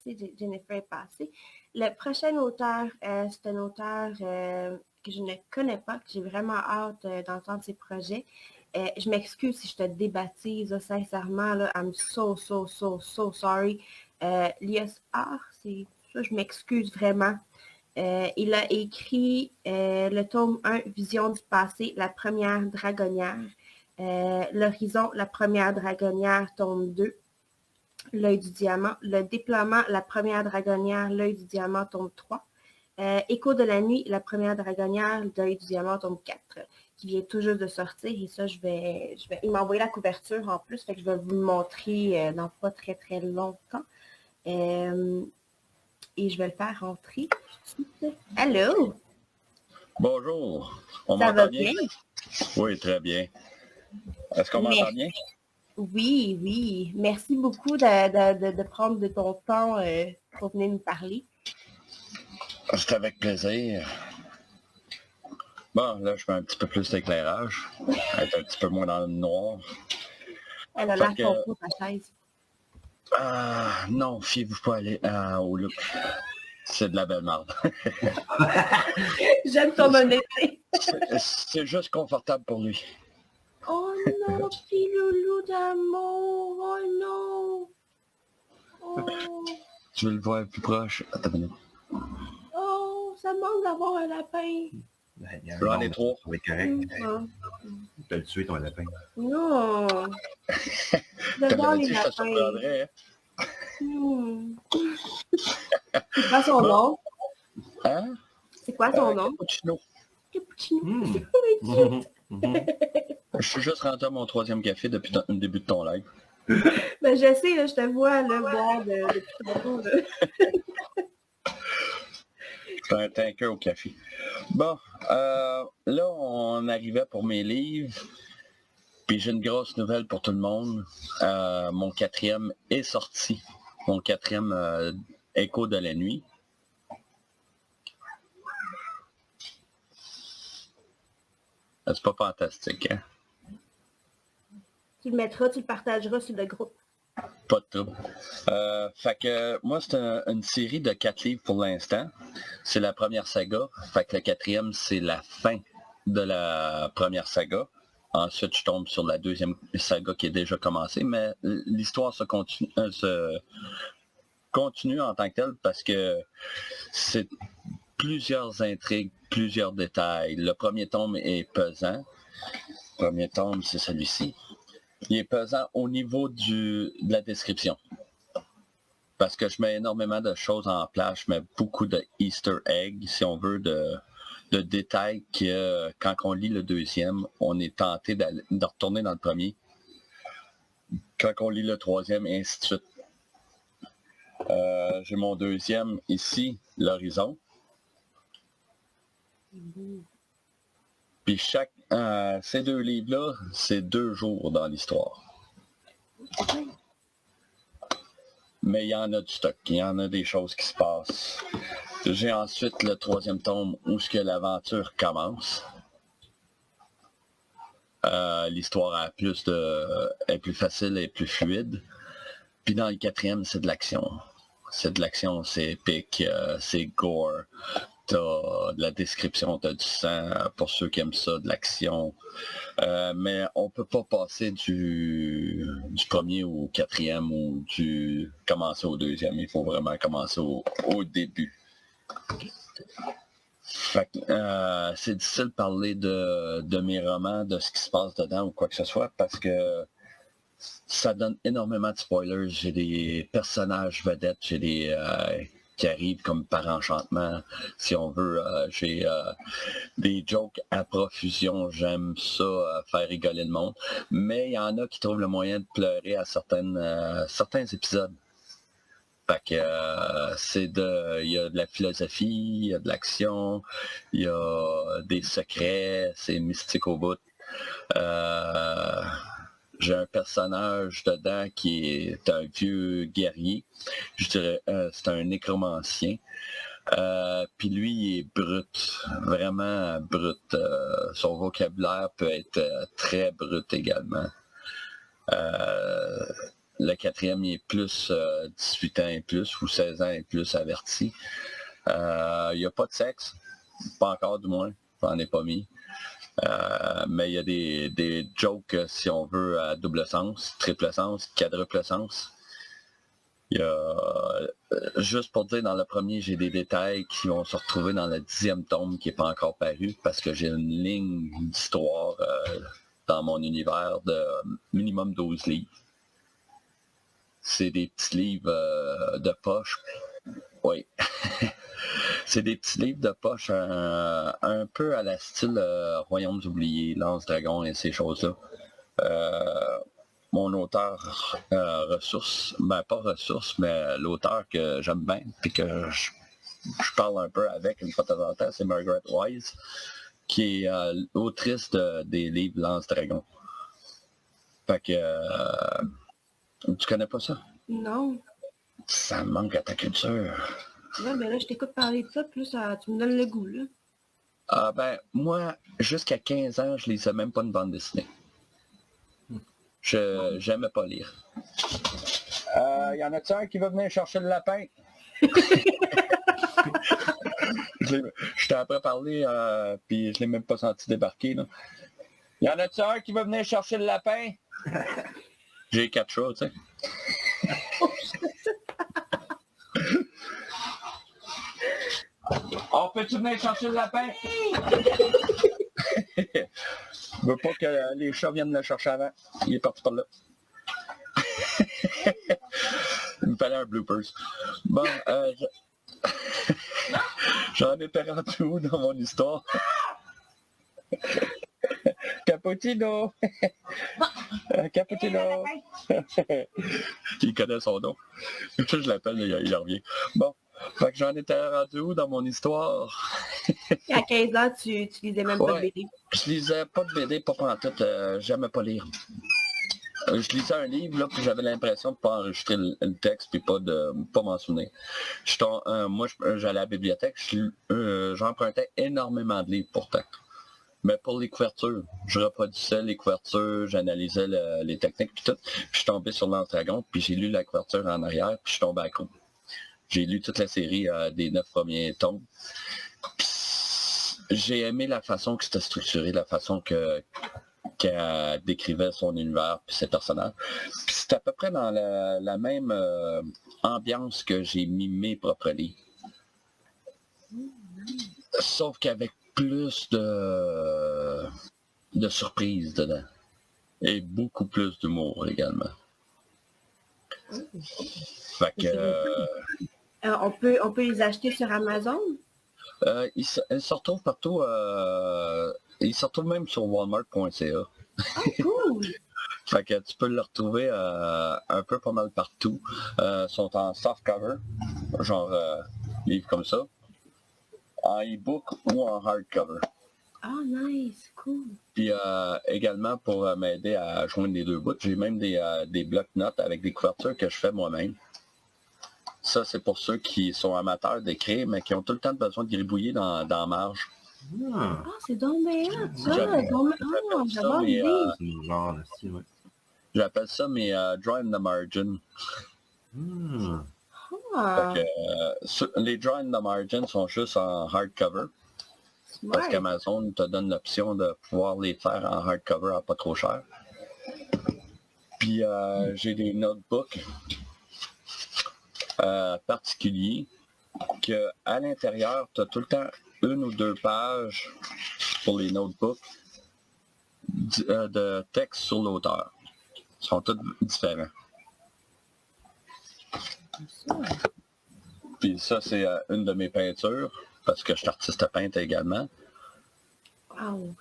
Jennifer est passée. Le prochain auteur, c'est un auteur que je ne connais pas, que j'ai vraiment hâte d'entendre ses projets. Je m'excuse si je te débaptise, là, sincèrement, là, I'm so sorry. Lios R, c'est ça, je m'excuse vraiment. Il a écrit le tome 1, Vision du passé, la première dragonnière. L'horizon, la première dragonnière, tome 2. L'œil du diamant. Le déploiement, la première dragonnière, l'œil du diamant, tome 3. Écho de la nuit, la première dragonnière, l'œil du diamant, tome 4, qui vient tout juste de sortir. Et ça, il m'a envoyé la couverture en plus, fait que je vais vous le montrer dans pas très longtemps. Et je vais le faire rentrer tout de suite. Allô? Bonjour. On Ça va m'entend bien? Oui, très bien. Est-ce qu'on m'entend bien? Oui. Merci beaucoup de prendre de ton temps pour venir nous parler. C'est avec plaisir. Bon, là, je fais un petit peu plus d'éclairage. Être un petit peu moins dans le noir. Elle a l'air complète, ta chaise. Non, fiez-vous pas aller au look. C'est de la belle marde. J'aime ton honnêteté. C'est juste confortable pour lui. Oh non, petit loulou d'amour. Oh non. Oh. Tu veux le voir plus proche? Attends une minute. Oh, ça manque d'avoir un lapin. J'en ai 3. Ça va être correct. Tu as le tué ton lapin. Non. J'adore les lapins. C'est quoi son nom? Hein? C'est quoi son nom? Cappuccino. Cappuccino. Je suis juste rentré à mon 3e café depuis le début de ton live. Ben, je sais, là, je te vois là, boire depuis tantôt. C'est un tanker au café. Bon, là, on arrivait pour mes livres. Puis j'ai une grosse nouvelle pour tout le monde. Mon 4e est sorti. Mon 4e Écho de la nuit. C'est pas fantastique, hein? Tu le mettras, tu le partageras sur le groupe. Pas de trouble. Fait que moi, c'est une série de 4 livres pour l'instant. C'est la première saga. Fait que le 4e, c'est la fin de la première saga. Ensuite, je tombe sur la 2e saga qui est déjà commencée, mais l'histoire se continue en tant que telle parce que c'est plusieurs intrigues, plusieurs détails. Le premier tome est pesant. Le premier tome, c'est celui-ci. Il est pesant au niveau de la description. Parce que je mets énormément de choses en place. Je mets beaucoup de Easter eggs, si on veut, de détails que quand on lit le 2e, on est tenté de retourner dans le premier. Quand on lit le 3e, et ainsi de suite. J'ai mon 2e ici, l'horizon. Puis ces 2 livres-là, c'est 2 jours dans l'histoire. Mais il y en a du stock, il y en a des choses qui se passent. J'ai ensuite le 3e tome où ce que l'aventure commence. L'histoire est plus facile et plus fluide. Puis dans le 4e, c'est de l'action. C'est de l'action, c'est épique, c'est gore. T'as de la description, t'as du sang, pour ceux qui aiment ça, de l'action. Mais on peut pas passer du premier au 4e ou commencer au 2e. Il faut vraiment commencer au début. Fait que, c'est difficile de parler de mes romans, de ce qui se passe dedans ou quoi que ce soit, parce que ça donne énormément de spoilers. J'ai des personnages vedettes, j'ai des qui arrivent comme par enchantement, si on veut. J'ai des jokes à profusion. J'aime ça, faire rigoler le monde. Mais il y en a qui trouvent le moyen de pleurer à certains épisodes. Fait que il y a de la philosophie, il y a de l'action, il y a des secrets, c'est mystique au bout. J'ai un personnage dedans qui est un vieux guerrier. Je dirais, c'est un nécromancien. Puis lui, il est brut, vraiment brut. Son vocabulaire peut être très brut également. le quatrième, il est plus 18 ans et plus ou 16 ans et plus averti. Il n'y a pas de sexe, pas encore du moins, j'en ai pas mis. Mais il y a des jokes, si on veut, à double sens, triple sens, quadruple sens. Il y a, juste pour dire, dans le premier, j'ai des détails qui vont se retrouver dans le 10e tome qui n'est pas encore paru parce que j'ai une ligne d'histoire dans mon univers de minimum 12 livres. C'est des petits livres de poche. Oui. C'est des petits livres de poche un peu à la style Royaumes oubliés, Lance Dragon et ces choses-là. Mon auteur ressource, ben pas ressource, mais l'auteur que j'aime bien, puis que je parle un peu avec une fois de temps en temps, c'est Margaret Wise, qui est l'autrice des livres Lance Dragon. Fait que tu connais pas ça? Non. Ça me manque à ta culture. Ouais, ben là, je t'écoute parler de ça, puis là, tu me donnes le goût, là. Ah ben, moi, jusqu'à 15 ans, je lisais même pas une bande dessinée. J'aimais pas lire. Y en a-t-il un qui va venir chercher le lapin? Je t'ai après parlé, puis je l'ai même pas senti débarquer. Là. Y en a-t-il un qui va venir chercher le lapin? J'ai 4 chats, tu sais. On peut-tu venir chercher le lapin? Je veux pas que les chats viennent le chercher avant. Il est parti par là. Il me fallait un bloopers. Bon, j'en étais rendu où dans mon histoire? Cappuccino! Cappuccino! Il connaît son nom. Je l'appelle, il revient. Bon, fait que j'en étais rendu où dans mon histoire? À 15 ans, tu lisais même pas de BD. Je lisais pas de BD, pas pantoute, j'aimais pas lire. Je lisais un livre, là, puis j'avais l'impression de pas enregistrer le texte, puis pas m'en souvenir. Moi, j'allais à la bibliothèque, j'empruntais énormément de livres pourtant. Mais pour les couvertures, je reproduisais les couvertures, j'analysais les techniques, puis tout. Puis je suis tombé sur Lance Dragon, puis j'ai lu la couverture en arrière, puis je suis tombé accro. J'ai lu toute la série des 9 premiers tomes. J'ai aimé la façon que c'était structuré, la façon qu'elle décrivait son univers puis ses personnages. Puis c'est à peu près dans la même ambiance que j'ai mis mes propres livres. Sauf qu'avec plus de surprises dedans. Et beaucoup plus d'humour également. Fait que... on peut les acheter sur Amazon? Ils se retrouvent partout. Ils se retrouvent même sur walmart.ca. Ah, cool! Fait que tu peux le retrouver un peu pas mal partout. Ils sont en soft cover, genre livre comme ça, en e-book ou en hardcover. Ah, nice, cool. Puis également pour m'aider à joindre les deux bouts, j'ai même des blocs-notes avec des couvertures que je fais moi-même. Ça, c'est pour ceux qui sont amateurs d'écrire, mais qui ont tout le temps besoin de gribouiller dans la marge. Ah, c'est donc bien ça. J'appelle ça mes draw in the margin. Fait que, les draw in the margin sont juste en hardcover. Parce qu'Amazon te donne l'option de pouvoir les faire en hardcover à pas trop cher. Puis j'ai des notebooks particuliers que à l'intérieur, tu as tout le temps 1 ou 2 pages pour les notebooks de texte sur l'auteur. Ils sont tous différents. Puis ça, c'est une de mes peintures, parce que je suis artiste peintre également. Wow!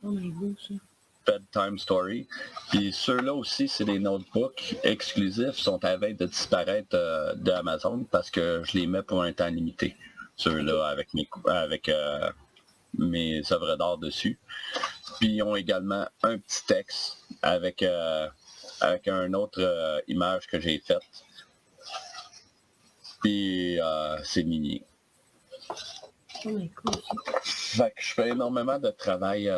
Oh my God, ça. Bedtime Story. Puis ceux-là aussi, c'est des notebooks exclusifs, sont à veille de disparaître d'Amazon parce que je les mets pour un temps limité. Ceux-là avec mes œuvres d'art dessus. Puis ils ont également un petit texte avec une autre image que j'ai faite. Puis c'est mini. Oh my God. Fait que je fais énormément de travail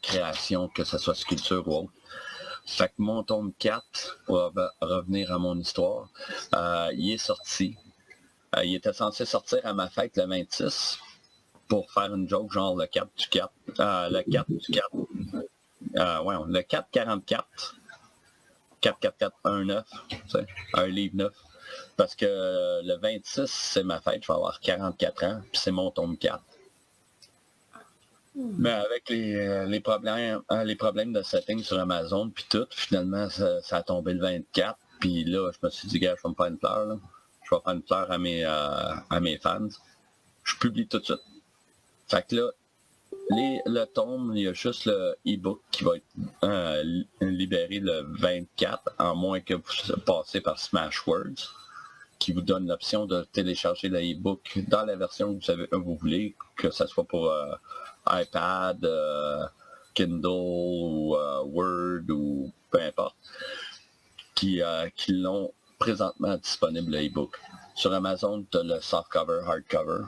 création, que ce soit sculpture ou autre. Fait que mon tome 4, pour revenir à mon histoire, il est sorti. Il était censé sortir à ma fête le 26 pour faire une joke genre le 4 du 4. Le 4 du 4. Le 444. 44419, un livre neuf. Parce que le 26, c'est ma fête, je vais avoir 44 ans, puis c'est mon tome 4. Mais avec les problèmes de setting sur Amazon, puis tout, finalement, ça a tombé le 24. Puis là, je me suis dit, gars, je vais me faire une fleur. Là. Je vais faire une fleur à mes fans. Je publie tout de suite. Fait que là, le tome, il y a juste le e-book qui va être libéré le 24, à moins que vous passez par Smashwords, qui vous donne l'option de télécharger le e-book dans la version que vous voulez, que ce soit pour iPad, Kindle ou Word ou peu importe, qui l'ont présentement disponible le e-book. Sur Amazon, tu as le softcover, hardcover.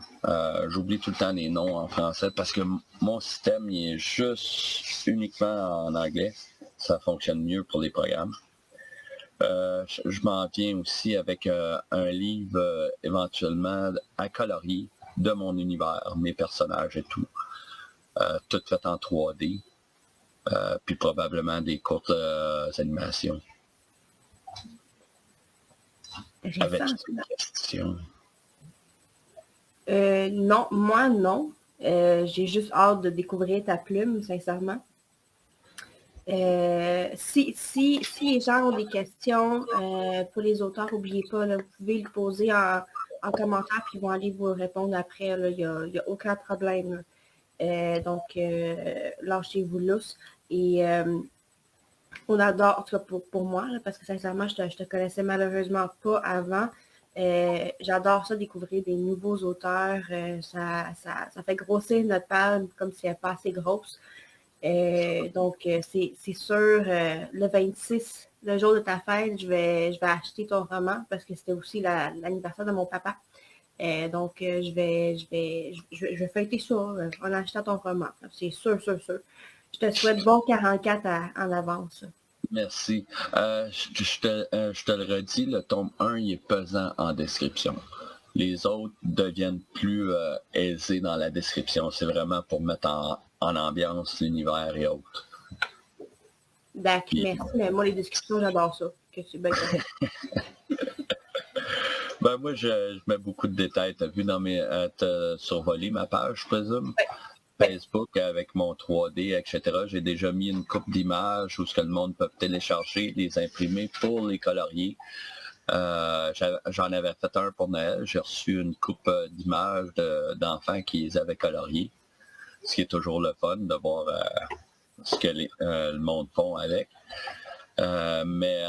J'oublie tout le temps les noms en français parce que mon système il est juste uniquement en anglais. Ça fonctionne mieux pour les programmes. Je m'en viens aussi avec un livre éventuellement à colorier de mon univers, mes personnages et tout. Tout fait en 3D. Puis probablement des courtes animations. Avec des questions. Non, moi non. J'ai juste hâte de découvrir ta plume, sincèrement. Si les gens ont des questions pour les auteurs, n'oubliez pas, là, vous pouvez le poser en commentaire, puis ils vont aller vous répondre après. Il n'y a aucun problème. Donc, lâchez-vous lousse. Et on adore, en tout cas pour moi, là, parce que sincèrement, je te connaissais malheureusement pas avant. J'adore ça, découvrir des nouveaux auteurs. Ça fait grossir notre page comme si elle n'est pas assez grosse. Donc, c'est sûr, le 26, le jour de ta fête, je vais acheter ton roman parce que c'était aussi l'anniversaire de mon papa. Donc, je vais feuilleter ça en achetant ton roman. C'est sûr, sûr, sûr. Je te souhaite bon 44 en avance. Merci. Je te le redis, le tome 1, il est pesant en description. Les autres deviennent plus aisés dans la description. C'est vraiment pour mettre en ambiance l'univers et autres. D'accord, merci. Mais moi, les descriptions, j'adore ça. Que c'est bien. Ben, moi, je mets beaucoup de détails. Tu as vu t'as survolé ma page, je présume? Oui. Facebook avec mon 3D, etc. J'ai déjà mis une coupe d'images où ce que le monde peut télécharger, les imprimer pour les colorier. J'en avais fait un pour Noël. J'ai reçu une coupe d'images d'enfants qui les avaient coloriés. Ce qui est toujours le fun de voir ce que le monde font avec. Mais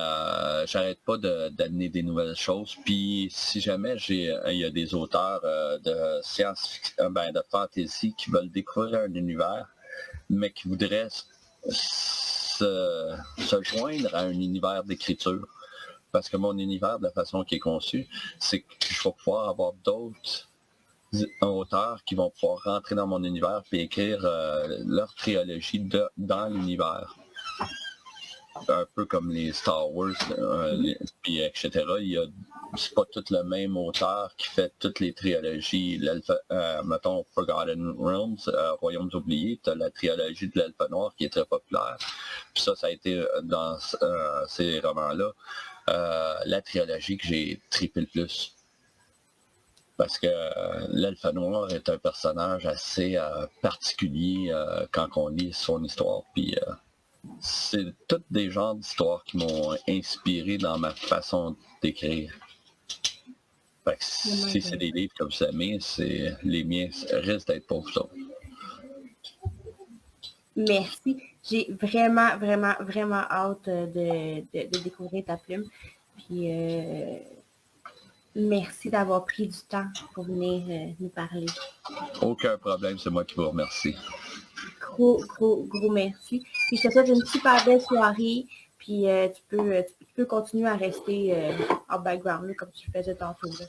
j'arrête pas d'amener des nouvelles choses. Puis si jamais il y a des auteurs de science-fiction, de fantasy qui veulent découvrir un univers, mais qui voudraient se joindre à un univers d'écriture. Parce que mon univers, de la façon qu'il est conçu, c'est que je vais pouvoir avoir d'autres auteurs qui vont pouvoir rentrer dans mon univers et écrire leur trilogie dans l'univers. Un peu comme les Star Wars, puis etc. C'est pas tout le même auteur qui fait toutes les trilogies. Mettons Forgotten Realms, Royaumes oubliés, tu as la trilogie de l'Elfe Noir qui est très populaire. Puis ça a été dans ces romans-là la trilogie que j'ai trippé le plus. Parce que l'Elfe Noir est un personnage assez particulier quand on lit son histoire. Puis c'est tous des genres d'histoires qui m'ont inspiré dans ma façon d'écrire. Fait que si c'est des livres que vous aimez, les miens risquent d'être pour vous autres. Merci. J'ai vraiment, vraiment, vraiment hâte de découvrir ta plume. Puis merci d'avoir pris du temps pour venir nous parler. Aucun problème, c'est moi qui vous remercie. Gros merci. Puis je te souhaite une super belle soirée. Puis tu peux peux continuer à rester en background, là, comme tu faisais tantôt. Là.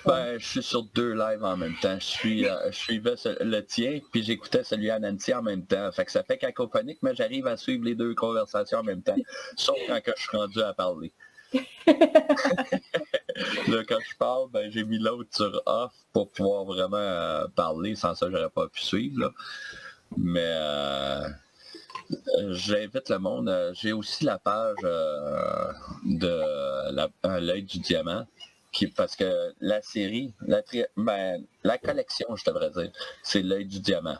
Ben, je suis sur 2 lives en même temps. Je suivais le tien, puis j'écoutais celui à Nancy en même temps. Fait que ça fait cacophonique, mais j'arrive à suivre les 2 conversations en même temps. Sauf quand je suis rendu à parler. Là, quand je parle, ben, j'ai mis l'autre sur off pour pouvoir vraiment parler. Sans ça, j'aurais pas pu suivre. Là. Mais j'invite le monde. J'ai aussi la page de l'œil du diamant. Parce que la série, la collection, je devrais dire, c'est l'œil du diamant.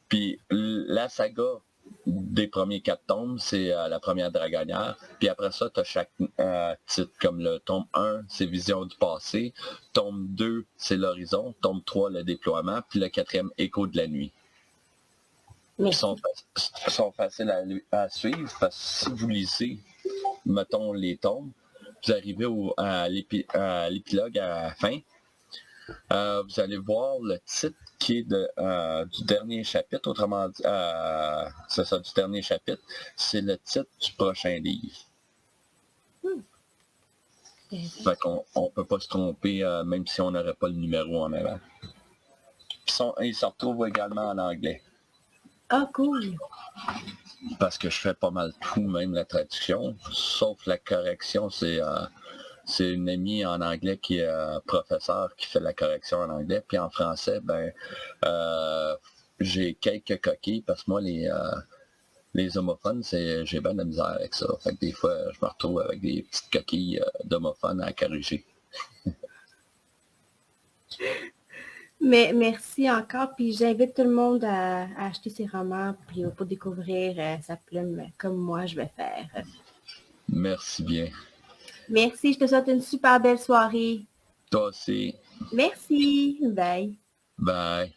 Puis la saga des premiers 4 tomes, c'est la première dragonnière. Puis après ça, tu as chaque titre, comme le tome 1, c'est Vision du passé. Tome 2, c'est l'horizon. Tome 3, le déploiement. Puis le 4e, Écho de la nuit. Ils sont faciles à suivre parce que si vous lisez, mettons, les tomes, vous arrivez à l'épilogue à la fin, vous allez voir le titre qui est du dernier chapitre, autrement dit, c'est ça, du dernier chapitre, c'est le titre du prochain livre. Fait qu'on ne peut pas se tromper, même si on n'aurait pas le numéro en avant. Ils se retrouvent également en anglais. Ah, cool! Parce que je fais pas mal tout, même la traduction, sauf la correction, c'est une amie en anglais qui est professeure qui fait la correction en anglais. Puis en français, ben j'ai quelques coquilles parce que moi, les homophones, j'ai bien de la misère avec ça. Fait que des fois, je me retrouve avec des petites coquilles d'homophones à corriger. Mais merci encore, puis j'invite tout le monde à acheter ses romans puis pour découvrir sa plume comme moi je vais faire. Merci bien. Merci, je te souhaite une super belle soirée. Toi aussi. Merci, bye. Bye.